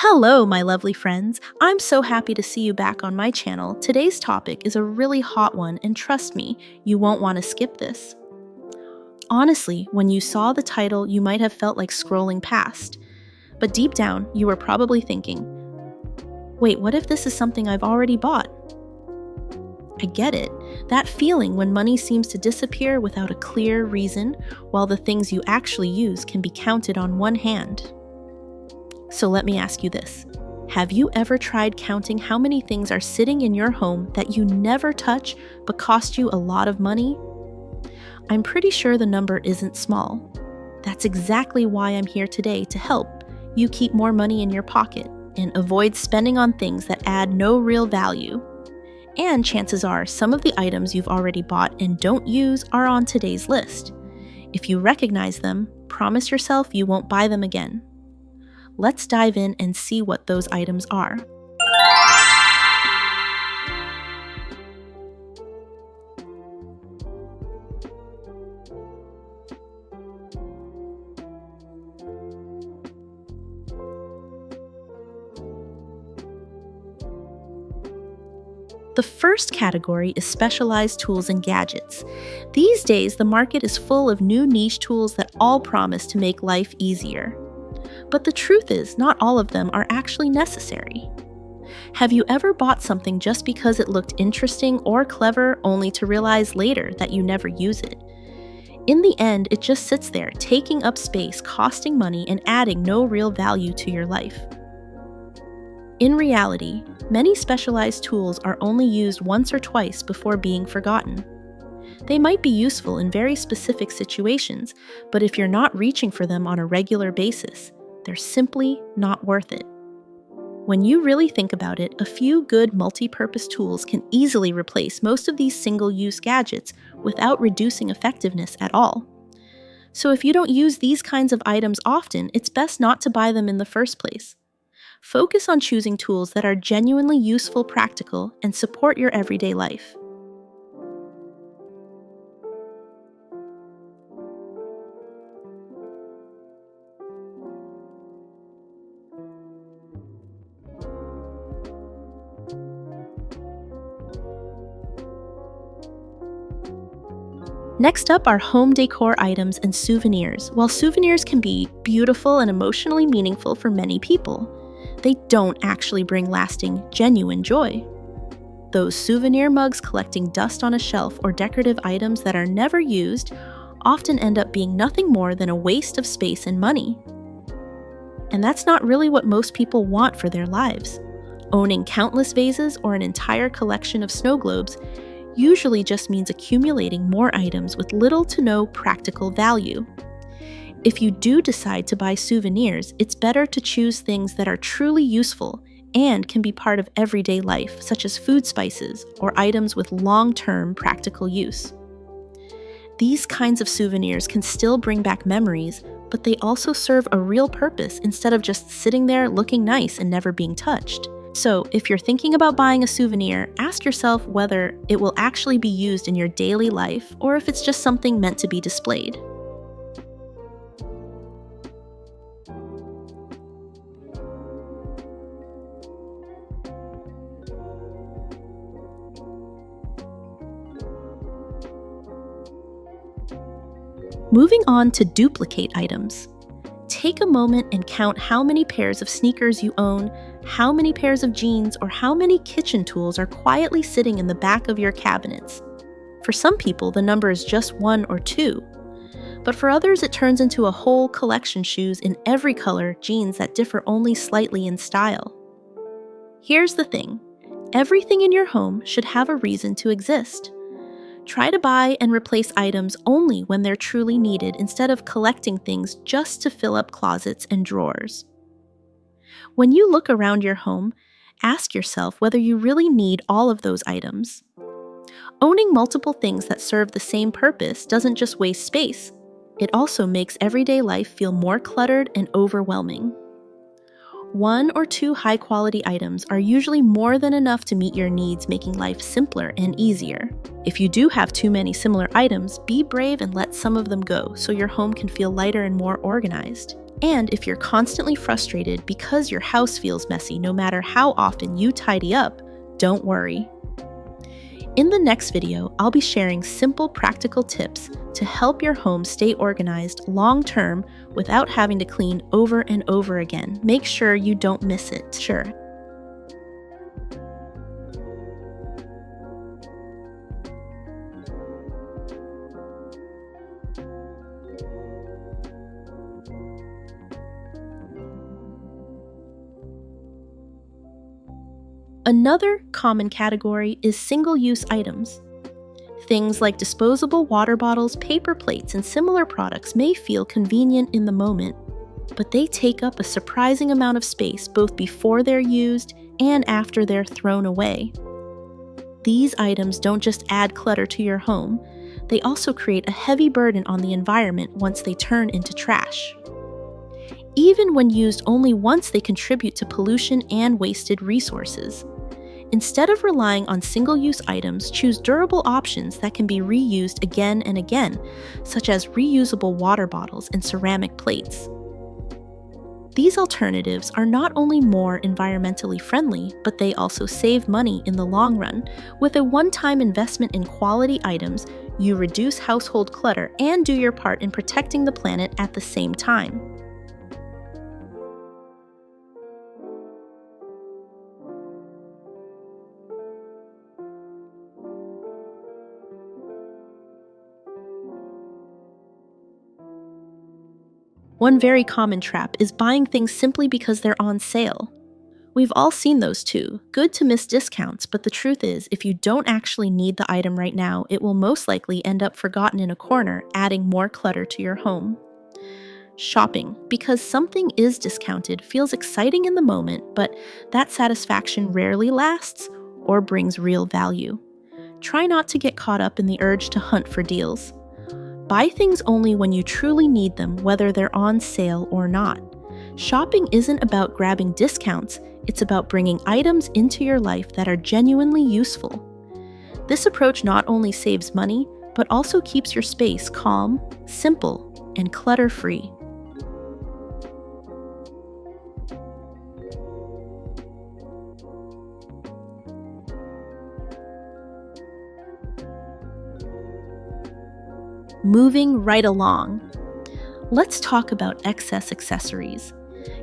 Hello, my lovely friends. I'm so happy to see you back on my channel. Today's topic is a really hot one, and trust me, you won't want to skip this. Honestly, when you saw the title, you might have felt like scrolling past. But deep down, you were probably thinking, wait, what if this is something I've already bought? I get it. That feeling when money seems to disappear without a clear reason, while the things you actually use can be counted on one hand. So let me ask you this. Have you ever tried counting how many things are sitting in your home that you never touch but cost you a lot of money? I'm pretty sure the number isn't small. That's exactly why I'm here today, to help you keep more money in your pocket and avoid spending on things that add no real value. And chances are some of the items you've already bought and don't use are on today's list. If you recognize them, promise yourself you won't buy them again. Let's dive in and see what those items are. The first category is specialized tools and gadgets. These days, the market is full of new niche tools that all promise to make life easier. But the truth is, not all of them are actually necessary. Have you ever bought something just because it looked interesting or clever, only to realize later that you never use it? In the end, it just sits there, taking up space, costing money, and adding no real value to your life. In reality, many specialized tools are only used once or twice before being forgotten. They might be useful in very specific situations, but if you're not reaching for them on a regular basis, they're simply not worth it. When you really think about it, a few good multi-purpose tools can easily replace most of these single-use gadgets without reducing effectiveness at all. So if you don't use these kinds of items often, it's best not to buy them in the first place. Focus on choosing tools that are genuinely useful, practical, and support your everyday life. Next up are home decor items and souvenirs. While souvenirs can be beautiful and emotionally meaningful for many people, they don't actually bring lasting, genuine joy. Those souvenir mugs collecting dust on a shelf or decorative items that are never used often end up being nothing more than a waste of space and money. And that's not really what most people want for their lives. Owning countless vases or an entire collection of snow globes usually just means accumulating more items with little to no practical value. If you do decide to buy souvenirs, it's better to choose things that are truly useful and can be part of everyday life, such as food spices or items with long-term practical use. These kinds of souvenirs can still bring back memories, but they also serve a real purpose instead of just sitting there looking nice and never being touched. So, if you're thinking about buying a souvenir, ask yourself whether it will actually be used in your daily life or if it's just something meant to be displayed. Moving on to duplicate items. Take a moment and count how many pairs of sneakers you own, how many pairs of jeans, or how many kitchen tools are quietly sitting in the back of your cabinets. For some people, the number is just 1 or 2. But for others, it turns into a whole collection: shoes in every color, jeans that differ only slightly in style. Here's the thing. Everything in your home should have a reason to exist. Try to buy and replace items only when they're truly needed instead of collecting things just to fill up closets and drawers. When you look around your home, ask yourself whether you really need all of those items. Owning multiple things that serve the same purpose doesn't just waste space, it also makes everyday life feel more cluttered and overwhelming. 1 or 2 high-quality items are usually more than enough to meet your needs, making life simpler and easier. If you do have too many similar items, be brave and let some of them go so your home can feel lighter and more organized. And if you're constantly frustrated because your house feels messy no matter how often you tidy up, don't worry. In the next video, I'll be sharing simple practical tips to help your home stay organized long-term without having to clean over and over again. Make sure you don't miss it. Sure. Another common category is single-use items. Things like disposable water bottles, paper plates, and similar products may feel convenient in the moment, but they take up a surprising amount of space both before they're used and after they're thrown away. These items don't just add clutter to your home, they also create a heavy burden on the environment once they turn into trash. Even when used only once, they contribute to pollution and wasted resources. Instead of relying on single-use items, choose durable options that can be reused again and again, such as reusable water bottles and ceramic plates. These alternatives are not only more environmentally friendly, but they also save money in the long run. With a one-time investment in quality items, you reduce household clutter and do your part in protecting the planet at the same time. One very common trap is buying things simply because they're on sale. We've all seen those too. Good to miss discounts, but the truth is, if you don't actually need the item right now, it will most likely end up forgotten in a corner, adding more clutter to your home. Shopping, because something is discounted, feels exciting in the moment, but that satisfaction rarely lasts or brings real value. Try not to get caught up in the urge to hunt for deals. Buy things only when you truly need them, whether they're on sale or not. Shopping isn't about grabbing discounts, it's about bringing items into your life that are genuinely useful. This approach not only saves money, but also keeps your space calm, simple, and clutter-free. Moving right along. Let's talk about excess accessories.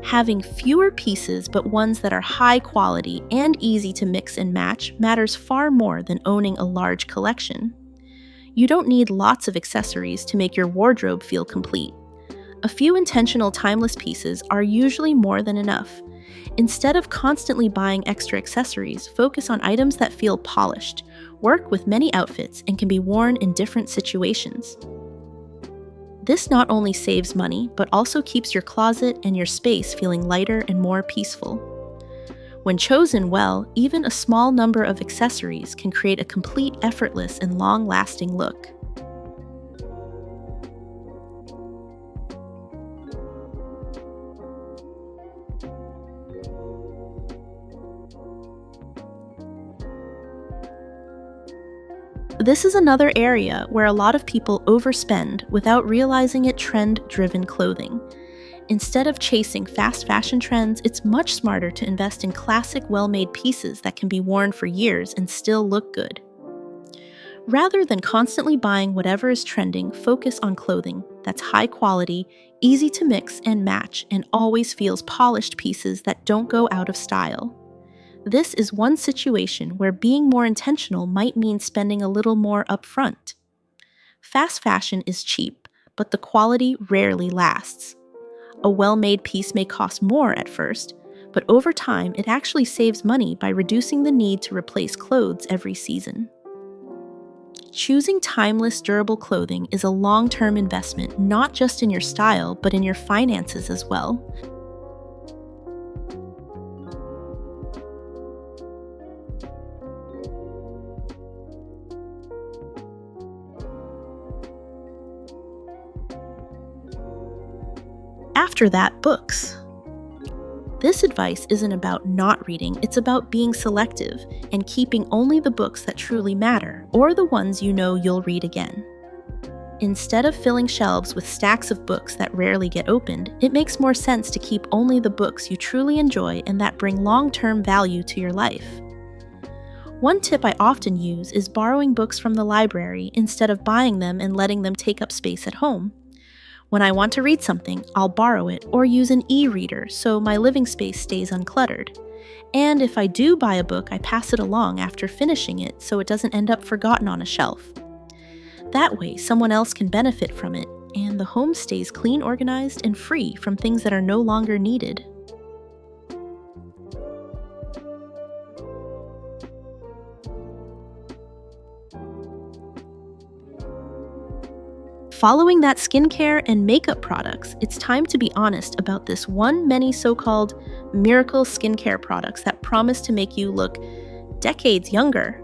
Having fewer pieces but ones that are high quality and easy to mix and match matters far more than owning a large collection. You don't need lots of accessories to make your wardrobe feel complete. A few intentional timeless pieces are usually more than enough. Instead of constantly buying extra accessories, focus on items that feel polished, work with many outfits, and can be worn in different situations. This not only saves money, but also keeps your closet and your space feeling lighter and more peaceful. When chosen well, even a small number of accessories can create a complete, effortless, and long-lasting look. This is another area where a lot of people overspend without realizing it. Trend-driven clothing. Instead of chasing fast fashion trends, it's much smarter to invest in classic, well-made pieces that can be worn for years and still look good. Rather than constantly buying whatever is trending, focus on clothing that's high quality, easy to mix and match, and always feels polished pieces that don't go out of style. This is one situation where being more intentional might mean spending a little more upfront. Fast fashion is cheap, but the quality rarely lasts. A well-made piece may cost more at first, but over time it actually saves money by reducing the need to replace clothes every season. Choosing timeless, durable clothing is a long-term investment, not just in your style, but in your finances as well. After that, books. This advice isn't about not reading, it's about being selective and keeping only the books that truly matter, or the ones you know you'll read again. Instead of filling shelves with stacks of books that rarely get opened, it makes more sense to keep only the books you truly enjoy and that bring long-term value to your life. One tip I often use is borrowing books from the library instead of buying them and letting them take up space at home. When I want to read something, I'll borrow it or use an e-reader so my living space stays uncluttered. And if I do buy a book, I pass it along after finishing it so it doesn't end up forgotten on a shelf. That way, someone else can benefit from it, and the home stays clean, organized, and free from things that are no longer needed. Following that skincare and makeup products, it's time to be honest about this many so-called miracle skincare products that promise to make you look decades younger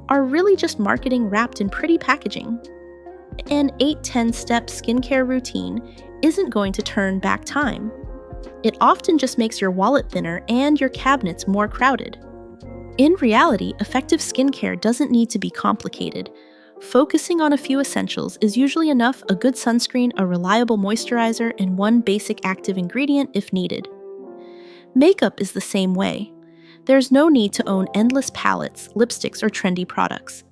are really just marketing wrapped in pretty packaging. An 8-10-step skincare routine isn't going to turn back time. It often just makes your wallet thinner and your cabinets more crowded. In reality, effective skincare doesn't need to be complicated. Focusing on a few essentials is usually enough: a good sunscreen, a reliable moisturizer, and one basic active ingredient if needed. Makeup is the same way. There's no need to own endless palettes, lipsticks, or trendy products.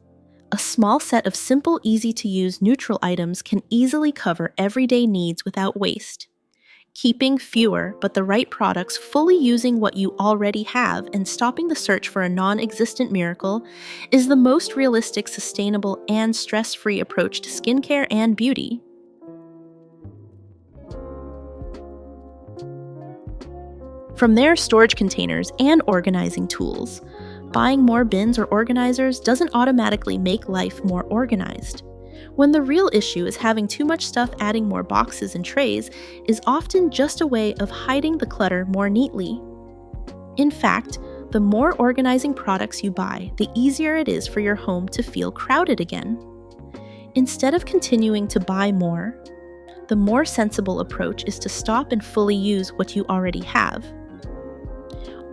A small set of simple, easy-to-use neutral items can easily cover everyday needs without waste. Keeping fewer but the right products, fully using what you already have, and stopping the search for a non-existent miracle is the most realistic, sustainable, and stress-free approach to skincare and beauty. From their storage containers and organizing tools, buying more bins or organizers doesn't automatically make life more organized. When the real issue is having too much stuff, adding more boxes and trays is often just a way of hiding the clutter more neatly. In fact, the more organizing products you buy, the easier it is for your home to feel crowded again. Instead of continuing to buy more, the more sensible approach is to stop and fully use what you already have.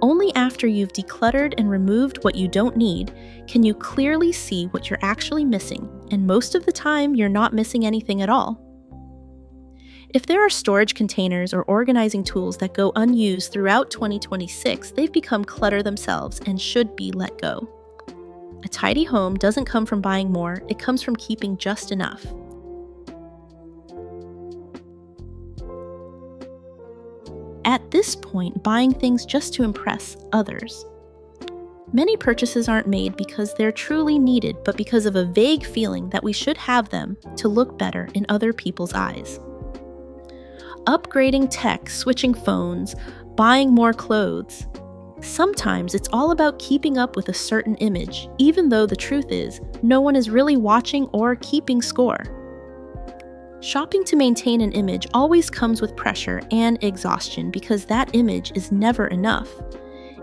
Only after you've decluttered and removed what you don't need can you clearly see what you're actually missing, and most of the time you're not missing anything at all. If there are storage containers or organizing tools that go unused throughout 2026, they've become clutter themselves and should be let go. A tidy home doesn't come from buying more, it comes from keeping just enough. At this point, buying things just to impress others. Many purchases aren't made because they're truly needed, but because of a vague feeling that we should have them to look better in other people's eyes. Upgrading tech, switching phones, buying more clothes. Sometimes it's all about keeping up with a certain image, even though the truth is, no one is really watching or keeping score. Shopping to maintain an image always comes with pressure and exhaustion because that image is never enough.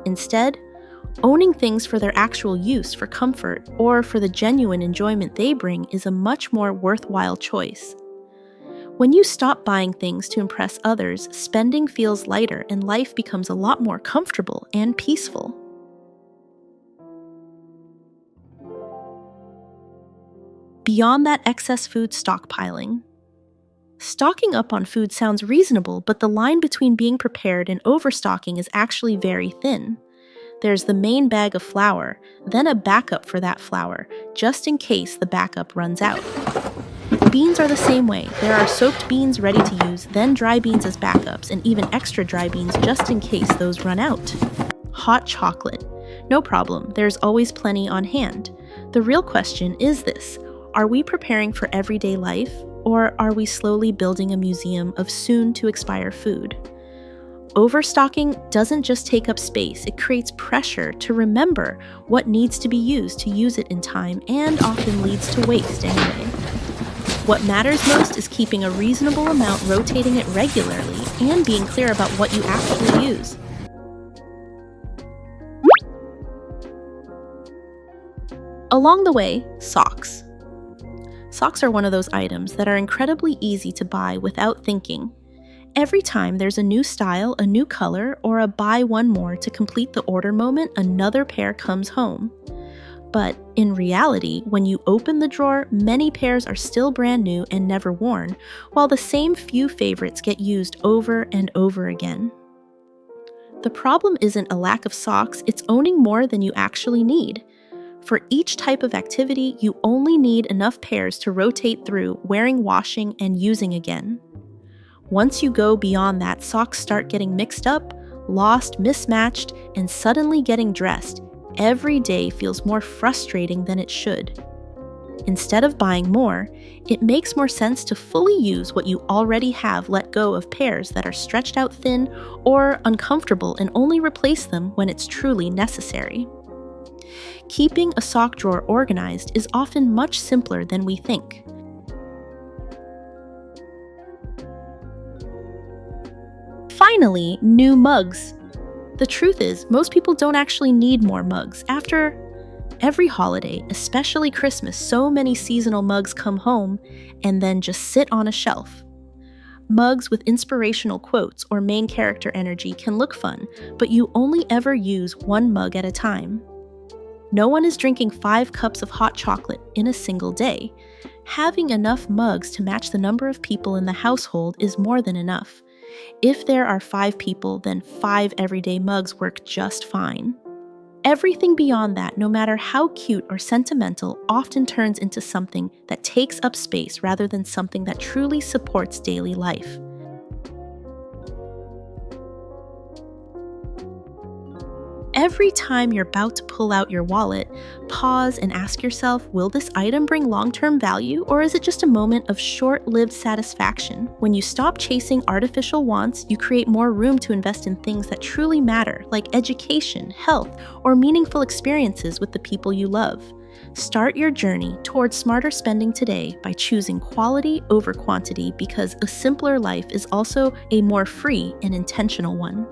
Instead, owning things for their actual use, for comfort, or for the genuine enjoyment they bring is a much more worthwhile choice. When you stop buying things to impress others, spending feels lighter and life becomes a lot more comfortable and peaceful. Beyond that excess food stockpiling. Stocking up on food sounds reasonable, but the line between being prepared and overstocking is actually very thin. There's the main bag of flour, then a backup for that flour, just in case the backup runs out. Beans are the same way. There are soaked beans ready to use, then dry beans as backups, and even extra dry beans just in case those run out. Hot chocolate. No problem, there's always plenty on hand. The real question is this: are we preparing for everyday life? Or are we slowly building a museum of soon-to-expire food? Overstocking doesn't just take up space, it creates pressure to remember what needs to be used to use it in time, and often leads to waste anyway. What matters most is keeping a reasonable amount, rotating it regularly, and being clear about what you actually use. Along the way, socks. Socks are one of those items that are incredibly easy to buy without thinking. Every time there's a new style, a new color, or a buy one more to complete the order moment, another pair comes home. But in reality, when you open the drawer, many pairs are still brand new and never worn, while the same few favorites get used over and over again. The problem isn't a lack of socks, it's owning more than you actually need. For each type of activity, you only need enough pairs to rotate through, wearing, washing, and using again. Once you go beyond that, socks start getting mixed up, lost, mismatched, and suddenly getting dressed. Every day feels more frustrating than it should. Instead of buying more, it makes more sense to fully use what you already have, let go of pairs that are stretched out thin or uncomfortable, and only replace them when it's truly necessary. Keeping a sock drawer organized is often much simpler than we think. Finally, new mugs. The truth is, most people don't actually need more mugs. After every holiday, especially Christmas, so many seasonal mugs come home and then just sit on a shelf. Mugs with inspirational quotes or main character energy can look fun, but you only ever use one mug at a time. No one is drinking 5 cups of hot chocolate in a single day. Having enough mugs to match the number of people in the household is more than enough. If there are 5 people, then 5 everyday mugs work just fine. Everything beyond that, no matter how cute or sentimental, often turns into something that takes up space rather than something that truly supports daily life. Every time you're about to pull out your wallet, pause and ask yourself, will this item bring long-term value, or is it just a moment of short-lived satisfaction? When you stop chasing artificial wants, you create more room to invest in things that truly matter, like education, health, or meaningful experiences with the people you love. Start your journey towards smarter spending today by choosing quality over quantity, because a simpler life is also a more free and intentional one.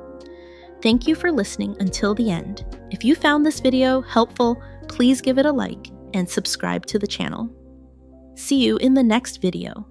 Thank you for listening until the end. If you found this video helpful, please give it a like and subscribe to the channel. See you in the next video.